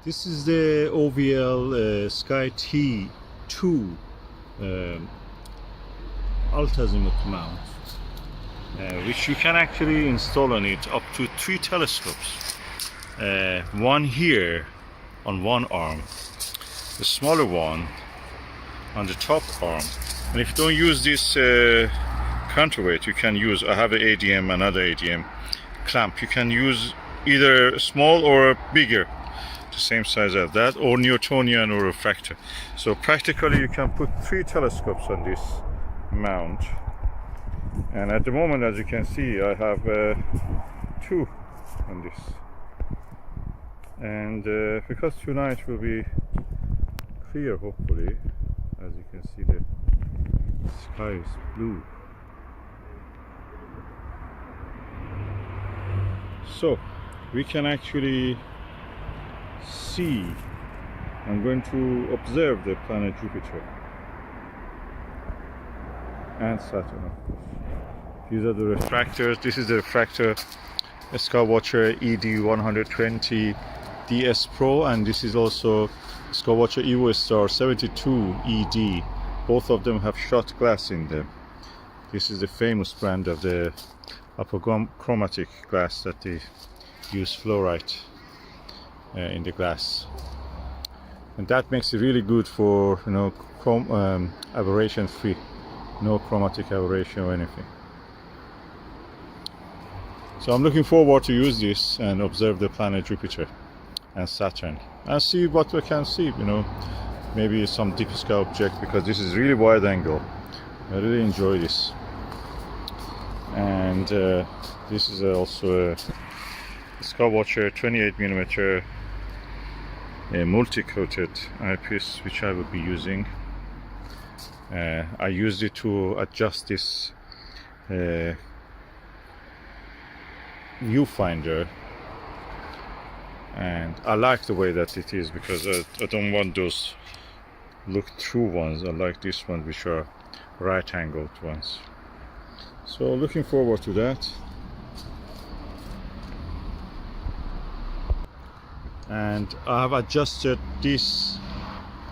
This is the OVL SkyTee 2 Alt-Azimuth mount, which you can actually install on it up to 3 telescopes. One here on one arm, the smaller one on the top arm. And if you don't use this counterweight, you can use, I have an ADM, another ADM clamp. You can use either small or bigger, the same size as that, or Newtonian or refractor. So practically you can put 3 telescopes on this mount. And at the moment, as you can see, I have 2 on this. And because tonight will be clear, hopefully, as you can see, the sky is blue. So we can actually see, I'm going to observe the planet Jupiter and Saturn, of course. These are the refractors. This is the refractor Skywatcher ED120 DS Pro, and this is also Skywatcher Evostar 72 ED. Both of them have shot glass in them. This is the famous brand of the Apochromatic glass that they use fluorite in the glass, and that makes it really good for, you know, aberration free, no chromatic aberration or anything. So I'm looking forward to use this and observe the planet Jupiter and Saturn and see what we can see, you know, maybe some deep sky object, because this is really wide angle. I really enjoy this. And this is also a Skywatcher 28mm multi-coated eyepiece, which I will be using. I used it to adjust this viewfinder, and I like the way that it is, because I don't want those look through ones. I like this one, which are right angled ones. So looking forward to that. And I have adjusted this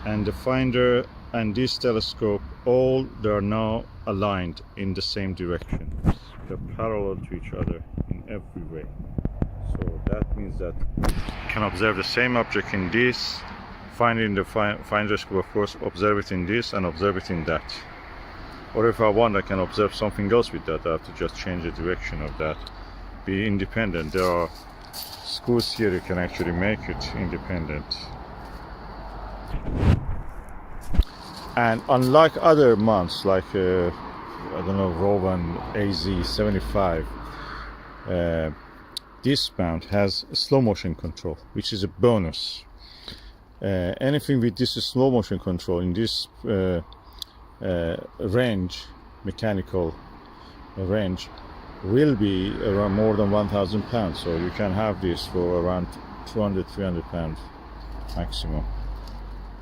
and the finder and this telescope, all they are now aligned in the same direction. They're parallel to each other in every way. So that means that you can observe the same object in this, find it in the finder scope, of course, observe it in this and observe it in that. Or if I want, I can observe something else with that. I have to just change the direction of that. Be independent. There are screws here, you can actually make it independent. And unlike other mounts, like I don't know, Rowan AZ75, this mount has slow motion control, which is a bonus. Anything with this slow motion control in this range, mechanical range, will be around more than 1,000 pounds. So you can have this for around 200-300 pounds maximum.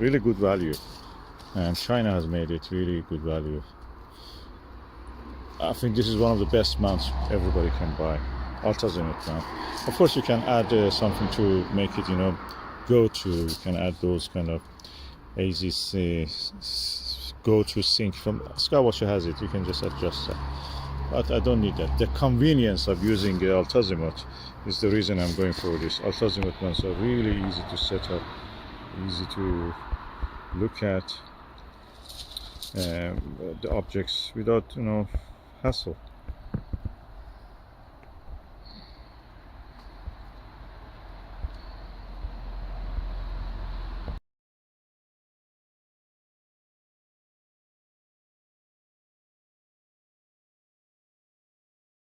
Really good value, and China has made it really good value. I think this is one of the best mounts everybody can buy. Alt-Azimuth mount. Of course, you can add something to make it, you know, go to. You can add those kind of AZC go to sync from Skywatcher has it. You can just adjust that. But I don't need that. The convenience of using Alt-Azimuth is the reason I'm going for this. Alt-Azimuth ones are really easy to set up, easy to look at the objects without, you know, hassle.